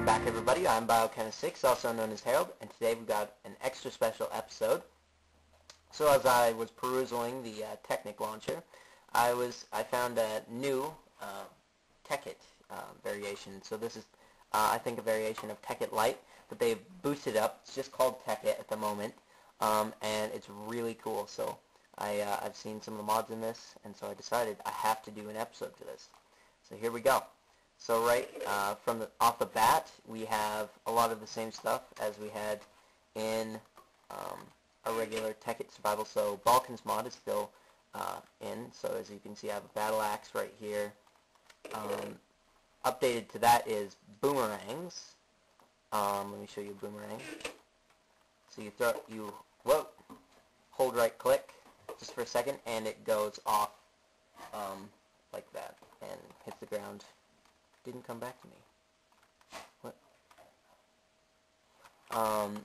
Welcome back, everybody. I'm Biochemist6, also known as Harold, and today we've got an extra special episode. So as I was perusing the Tekkit launcher, I found a new Tekkit variation. So this is, I think, a variation of Tekkit Lite, but they've boosted up. It's just called Tekkit at the moment, and it's really cool. So I've seen some of the mods in this, and so I decided I have to do an episode to this. So here we go. So right off the bat, we have a lot of the same stuff as we had in a regular Tekkit survival. So Balkan's mod is still in. So as you can see, I have a battle axe right here. Updated to that is boomerangs. Let me show you a boomerang. So hold right click just for a second, and it goes off like that and hits the ground. Didn't come back to me. What?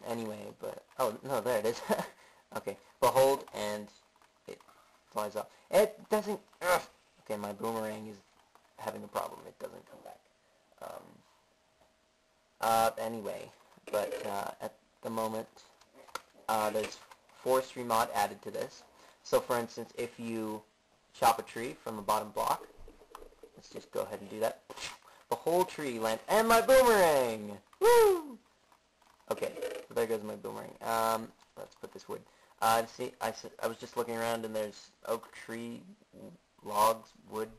Anyway, but oh no, there it is. Okay, but hold and it flies off. It doesn't. Okay, my boomerang is having a problem. It doesn't come back. Anyway, but at the moment, there's forestry mod added to this. So, for instance, if you chop a tree from the bottom block, let's just go ahead and do that. The whole tree lands, and my boomerang! Woo! Okay, so there goes my boomerang. Let's put this wood. See, I was just looking around, and there's oak tree, logs, wood,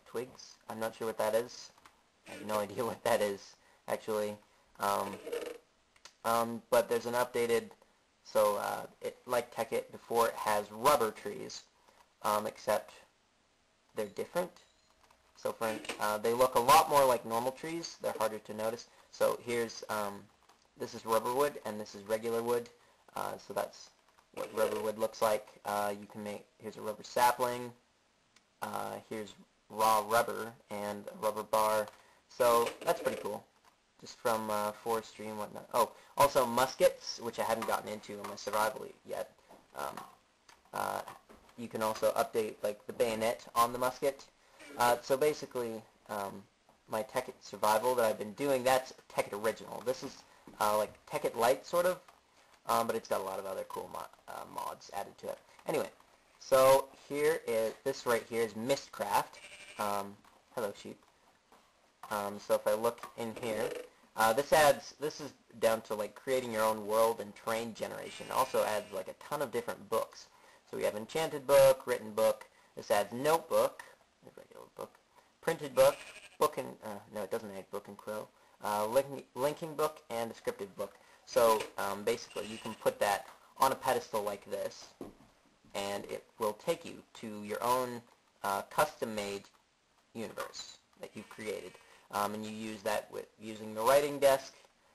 twigs. I'm not sure what that is. I have no idea what that is, actually. But there's an updated, so like Tekkit before, it has rubber trees, except they're different. So they look a lot more like normal trees. They're harder to notice. So here's, this is rubber wood, and this is regular wood. So that's what rubber wood looks like. You can here's a rubber sapling. Here's raw rubber and a rubber bar. So that's pretty cool, just from forestry and whatnot. Oh, also muskets, which I haven't gotten into in my survival yet. You can also update like the bayonet on the musket. So basically, my Tekkit survival that I've been doing, that's Tekkit original. This is like Tekkit Lite, sort of, but it's got a lot of other cool mods added to it. Anyway, so this right here is Mistcraft. Hello, sheep. So if I look in here, this is down to like creating your own world and terrain generation. It also adds like a ton of different books. So we have enchanted book, written book. This adds notebook, regular book, printed book, no, it doesn't add book and quill, linking book, and descriptive book. So basically you can put that on a pedestal like this, and it will take you to your own custom-made universe that you've created. And you use that using the writing desk.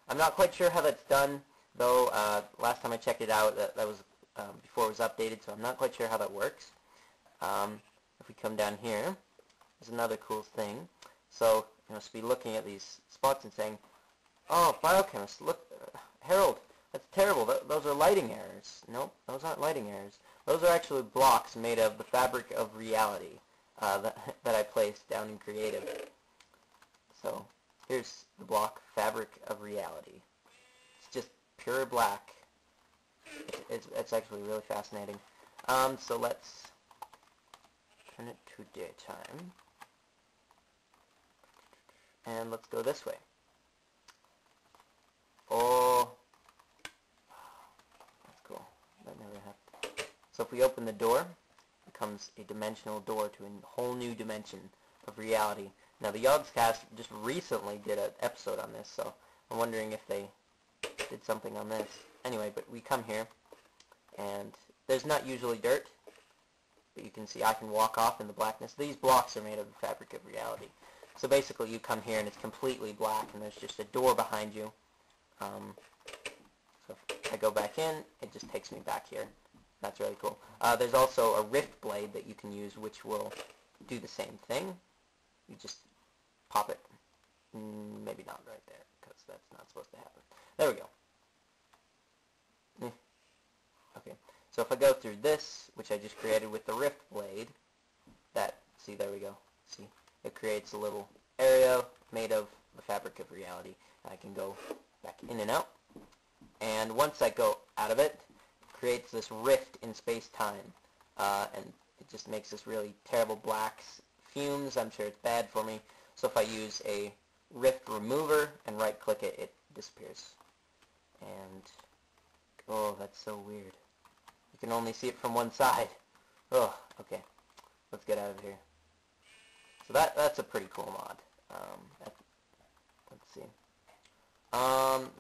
I'm not quite sure how that's done, though. Last time I checked it out, that was before it was updated, so I'm not quite sure how that works. If we come down here, there's another cool thing. So you must be looking at these spots and saying, "Oh, biochemist, look, Harold, that's terrible. Those are lighting errors." Nope, those aren't lighting errors. Those are actually blocks made of the fabric of reality that I placed down in creative. So here's the block, fabric of reality. It's just pure black. It's actually really fascinating. So let's turn it to daytime, and let's go this way. Oh, that's cool. That never happened. So if we open the door, it becomes a dimensional door to a whole new dimension of reality. Now the Yogscast just recently did an episode on this, so I'm wondering if they did something on this. Anyway, but we come here, and there's not usually dirt, but you can see I can walk off in the blackness. These blocks are made of the fabric of reality. So basically you come here and it's completely black, and there's just a door behind you. So if I go back in, it just takes me back here. That's really cool. There's also a rift blade that you can use, which will do the same thing. You just pop it. Maybe not right there, because that's not supposed to happen. There we go. Okay, so if I go through this, which I just created with the rift blade, see, there we go. See, it creates a little area made of the fabric of reality. I can go back in and out. And once I go out of it, it creates this rift in space-time. And it just makes this really terrible black fumes. I'm sure it's bad for me. So if I use a rift remover and right-click it, it disappears. And, oh, that's so weird. You can only see it from one side. Oh, okay. Let's get out of here. So that's a pretty cool mod. Let's see.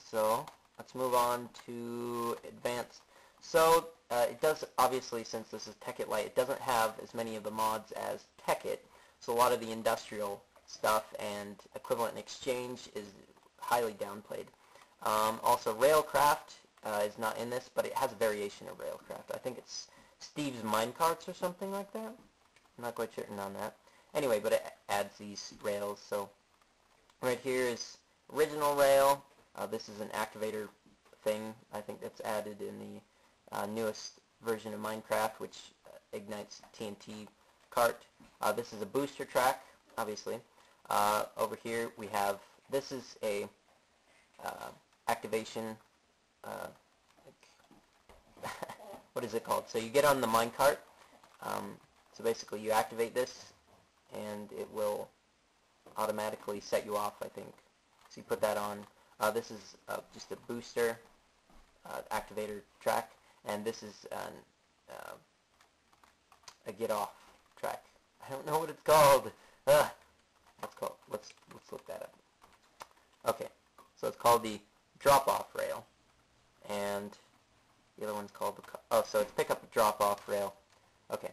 So let's move on to advanced. So it does, obviously, since this is Tekkit Lite, it doesn't have as many of the mods as Tekkit. So a lot of the industrial stuff and equivalent exchange is highly downplayed. Also, Railcraft is not in this, but it has a variation of Railcraft. I think it's Steve's Minecarts or something like that. I'm not quite certain on that. Anyway, but it adds these rails. So right here is original rail. This is an activator thing. I think that's added in the newest version of Minecraft, which ignites TNT cart. This is a booster track, obviously. Over here we have, this is a activation, what is it called? So you get on the minecart. So basically you activate this and it will automatically set you off, I think. So you put that on. This is just a booster activator track, and this is a get off track. I don't know what it's called. Let's look that up. Okay, so it's called the drop off rail, and the other one's called the so it's pick up drop off rail. Okay,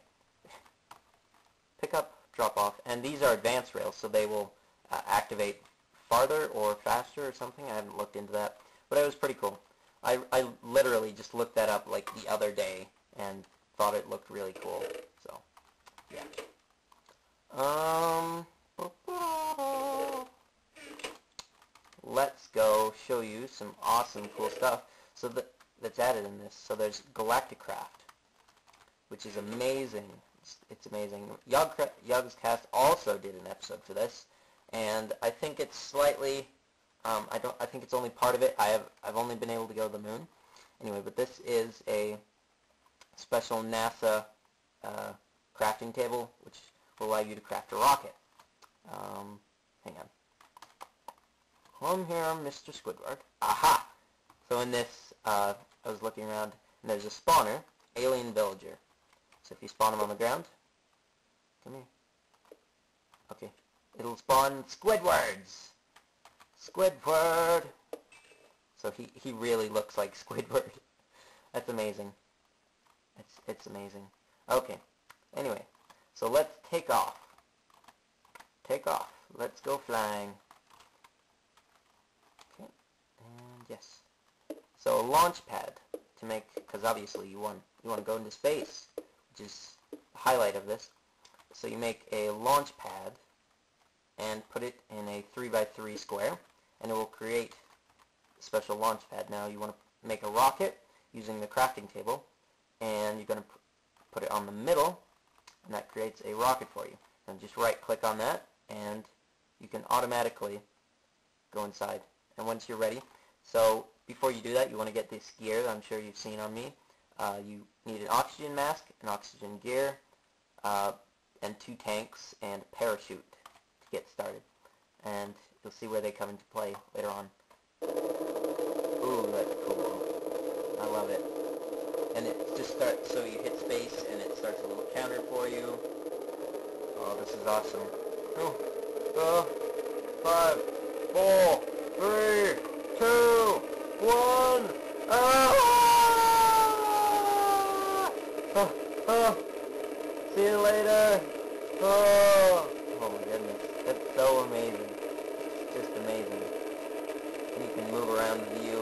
pick up drop off, and these are advanced rails, so they will activate farther or faster or something. I haven't looked into that, but it was pretty cool. I literally just looked that up like the other day and thought it looked really cool. So yeah. Let's go show you some awesome cool stuff. So that's added in this. So there's Galacticraft, which is amazing. It's amazing. Yug's Cast also did an episode for this, and I think it's slightly. I think it's only part of it. I've only been able to go to the moon. Anyway, but this is a special NASA crafting table, which will allow you to craft a rocket. Hang on. Come here, Mr. Squidward. Aha! So in this, I was looking around, and there's a spawner, alien villager. So if you spawn him on the ground, come here. Okay, it'll spawn Squidwards. Squidward. So he really looks like Squidward. That's amazing. It's amazing. Okay. Anyway, so let's take off. Take off. Let's go flying. Okay. And yes. So a launch pad to make, because obviously you want to go into space, which is the highlight of this. So you make a launch pad and put it in a 3x3 square, and it will create a special launch pad. Now you want to make a rocket using the crafting table, and you're going to put it on the middle, and that creates a rocket for you. And just right click on that, and you can automatically go inside. And once you're ready, so before you do that, you want to get this gear that I'm sure you've seen on me. You need an oxygen mask, an oxygen gear, and 2 tanks, and a parachute to get started. And you'll see where they come into play later on. Ooh, that's cool. I love it. And it just starts, so you hit space, and it starts a little counter for you. Oh, this is awesome. 5, 4, 3, 2, 1. See you later. Oh my goodness, that's so amazing. It's just amazing. And you can move around the view.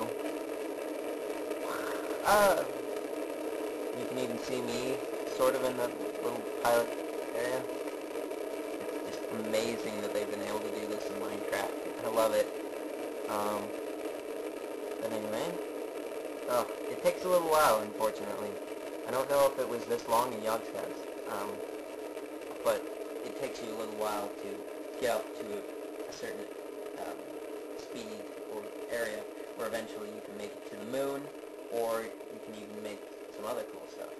You can even see me sort of in the little pilot area. It's just amazing that they've been able to do this in Minecraft. I love it. But anyway, it takes a little while, unfortunately. I don't know if it was this long in Yogscast, but it takes you a little while to get up to a certain speed or area where eventually you can make it to the moon, or you can even make some other cool stuff.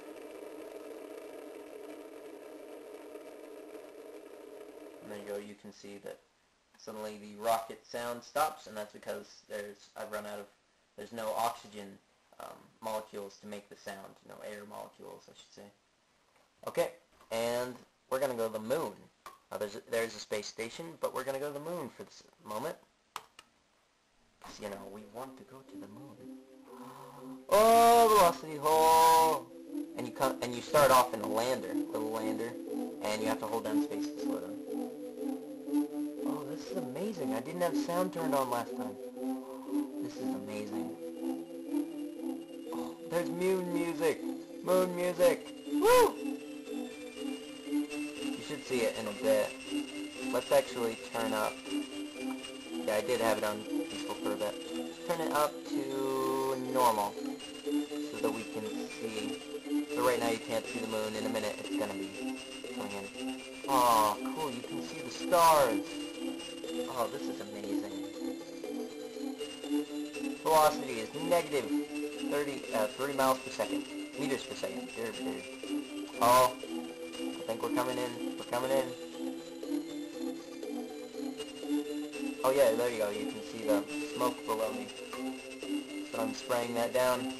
And there you go, you can see that suddenly the rocket sound stops, and that's because there's no oxygen molecules to make the sound, no air molecules, I should say. Okay, and we're going to go to the moon. There's a space station, but we're going to go to the moon for this moment. Because, you know, we want to go to the moon. Oh, velocity hole! And you start off in a little lander, and you have to hold down space to slow down. Oh, this is amazing. I didn't have sound turned on last time. This is amazing. Oh, there's moon music! Moon music! Woo! You should see it in a bit. Let's actually turn up. Yeah, I did have it on peaceful for a bit. Turn it up to normal so that we can see. So right now you can't see the moon. In a minute it's going to be coming in. Oh, cool. You can see the stars. Oh, this is amazing. Velocity is negative 30 miles per second. Meters per second. Oh, I think we're coming in. We're coming in. Oh yeah, there you go. You can see the smoke below me. So I'm spraying that down.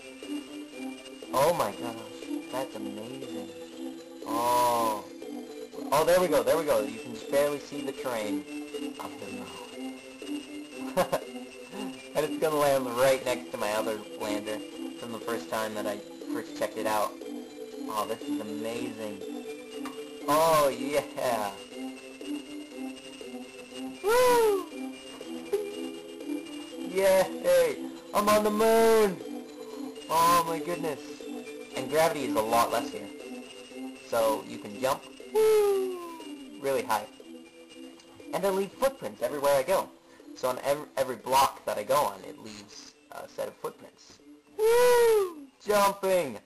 Oh my gosh, that's amazing. Oh. Oh, there we go, there we go. You can just barely see the train up the moon. And it's gonna land right next to my other lander from the first time that I first checked it out. Oh, this is amazing. Oh, yeah. Woo! Yay! I'm on the moon! Oh my goodness. And gravity is a lot less here. So you can jump really high. And I leave footprints everywhere I go. So on every block that I go on, it leaves a set of footprints. Woo! Jumping!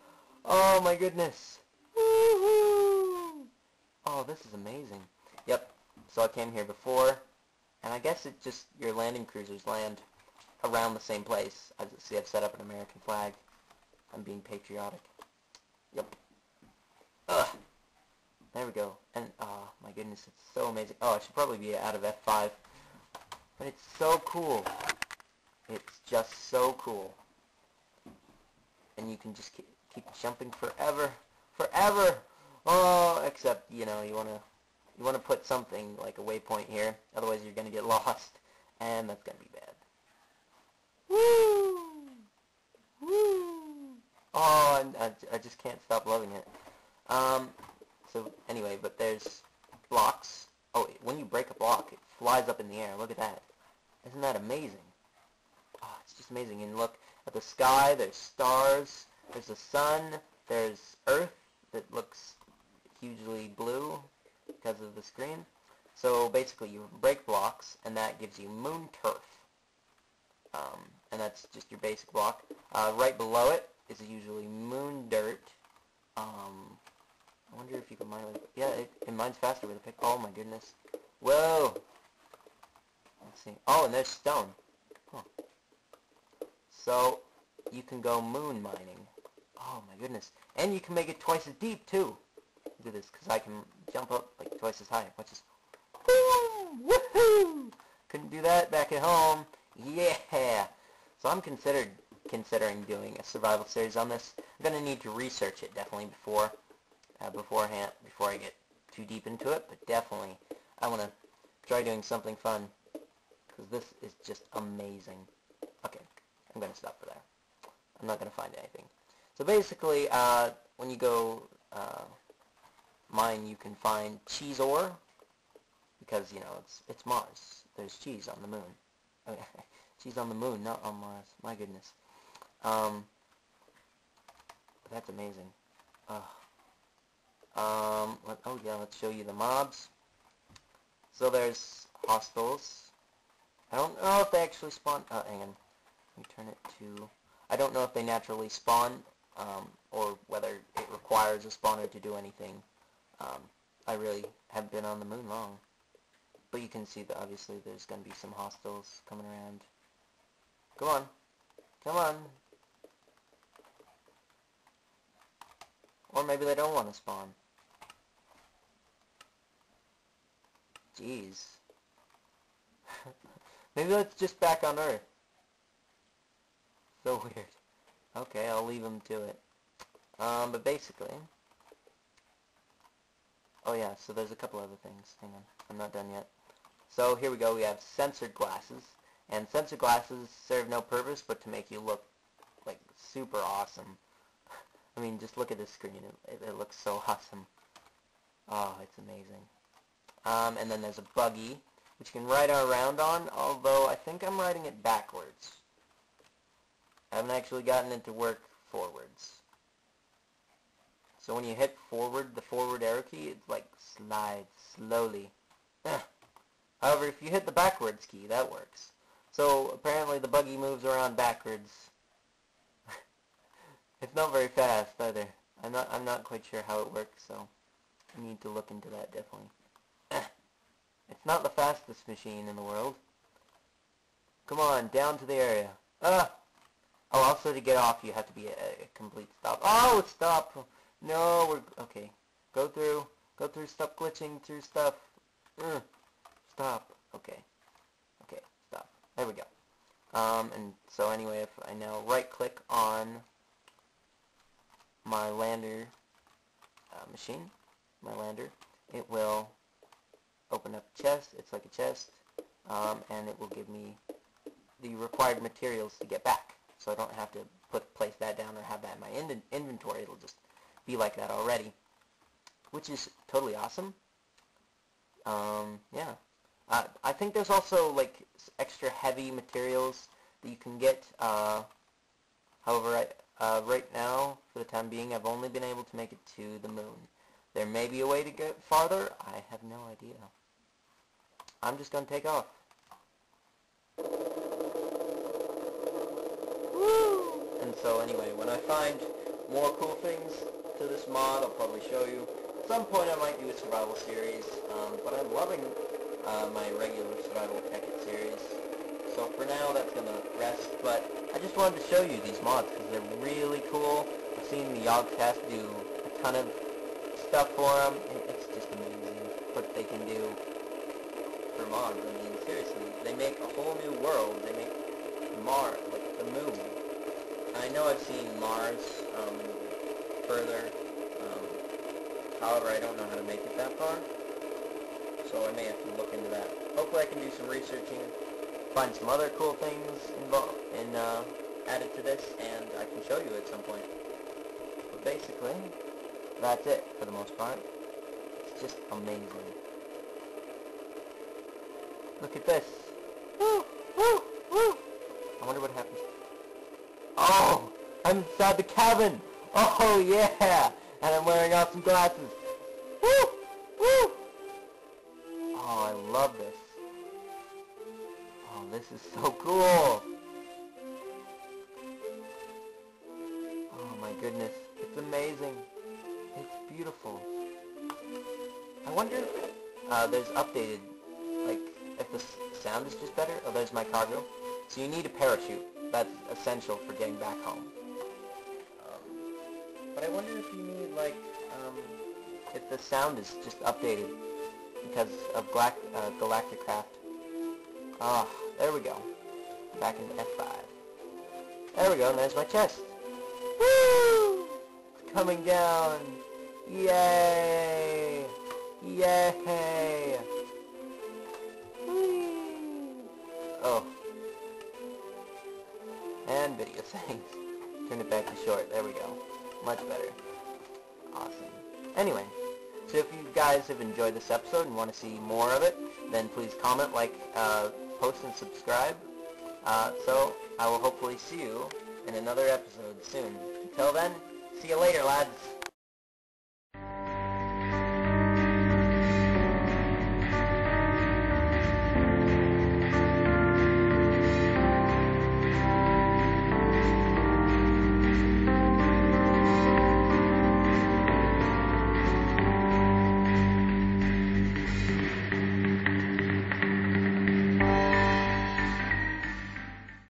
Oh my goodness. Woo-hoo! Oh, this is amazing. Yep. So I came here before, and I guess it just, your landing cruisers land around the same place. See, I've set up an American flag. I'm being patriotic. Yep. Ugh. There we go. And, oh my goodness, it's so amazing. Oh, I should probably be out of F5. But it's so cool. It's just so cool. And you can just keep jumping forever. Forever! Oh, except, you know, you want to put something like a waypoint here. Otherwise you're going to get lost. And that's going to be bad. Woo! Woo! Oh, I just can't stop loving it. So anyway, but there's blocks. Oh, when you break a block, it flies up in the air. Look at that. Isn't that amazing? Oh, it's just amazing. And look at the sky. There's stars. There's the sun. There's Earth that looks hugely blue because of the screen. So basically you break blocks, and that gives you moon turf. And that's just your basic block. Right below it is usually moon dirt. I wonder if you can mine it. Yeah, it mines faster with a pick. Oh my goodness. Whoa! Let's see. Oh, and there's stone. Huh. So, you can go moon mining. Oh my goodness. And you can make it twice as deep, too. Look at this, because I can jump up like twice as high. Watch this. Woohoo! Couldn't do that back at home. Yeah! So I'm considering doing a survival series on this. I'm going to need to research it, definitely, beforehand, before I get too deep into it. But definitely, I want to try doing something fun, because this is just amazing. Okay, I'm going to stop for there. I'm not going to find anything. So basically, when you go mine, you can find cheese ore, because, you know, it's Mars. There's cheese on the moon. Okay. Cheese on the moon, not on Mars. My goodness. That's amazing. Oh yeah, let's show you the mobs. So there's hostiles. I don't know if they actually spawn. Hang on. Let me turn it to. I don't know if they naturally spawn, or whether it requires a spawner to do anything. I really haven't been on the moon long. But you can see that obviously there's going to be some hostiles coming around. Come on. Come on. Or maybe they don't want to spawn. Jeez. Maybe that's just back on Earth. So weird. Okay, I'll leave them to it. But basically... Oh yeah, so there's a couple other things. Hang on, I'm not done yet. So here we go, we have censored glasses. And censored glasses serve no purpose but to make you look, like, super awesome. I mean, just look at this screen. It looks so awesome. Oh, it's amazing. And then there's a buggy, which you can ride around on, although I think I'm riding it backwards. I haven't actually gotten it to work forwards. So when you hit forward, the forward arrow key, it like slides slowly. However, if you hit the backwards key, that works. So apparently the buggy moves around backwards. It's not very fast either. I'm not quite sure how it works, so I need to look into that definitely. It's not the fastest machine in the world. Come on, down to the area. Ah! Oh, also to get off you have to be a complete stop. Oh, stop! No, we're... Okay. Go through. Go through. Stop glitching through stuff. Stop. Okay. Okay, stop. There we go. And so anyway, if I now right-click on my lander machine, my lander, it will open up a chest. It's like a chest. And it will give me the required materials to get back. So I don't have to place that down or have that in my inventory. It'll just be like that already, which is totally awesome. Yeah. I think there's also like extra heavy materials that you can get. However, right now, for the time being, I've only been able to make it to the moon. There may be a way to get farther. I have no idea. I'm just going to take off. And so anyway, when I find more cool things to this mod, I'll probably show you. At some point I might do a survival series, but I'm loving my regular survival Tekkit series. So for now that's going to rest, but I just wanted to show you these mods because they're really cool. I've seen the Yogscast do a ton of stuff for them, and it's just amazing what they can do for mods. I mean, seriously, they make a whole new world. They make Mars, like the moon. I know I've seen Mars further, however I don't know how to make it that far, so I may have to look into that. Hopefully I can do some researching, find some other cool things involved, and add it to this, and I can show you at some point. But basically, that's it for the most part. It's just amazing. Look at this. Woo! Woo! Woo! I wonder what happens. Oh! I'm inside the cabin! Oh yeah! And I'm wearing awesome glasses. Woo! Woo! Oh, I love this. Oh, this is so cool! Oh my goodness. It's amazing. It's beautiful. I wonder if there's updated, like, if the sound is just better. Oh, there's my cargo. So you need a parachute. That's essential for getting back home. But I wonder if you need, like, if the sound is just updated because of Galactic Craft. Ah, there we go. Back in F5. There we go, and there's my chest. Woo! It's coming down. Yay! Yay! Whee! Oh. And video settings. Turn it back to short. There we go. Much better. Awesome. Anyway, so if you guys have enjoyed this episode and want to see more of it, then please comment, like, post, and subscribe. So I will hopefully see you in another episode soon. Until then, see you later, lads.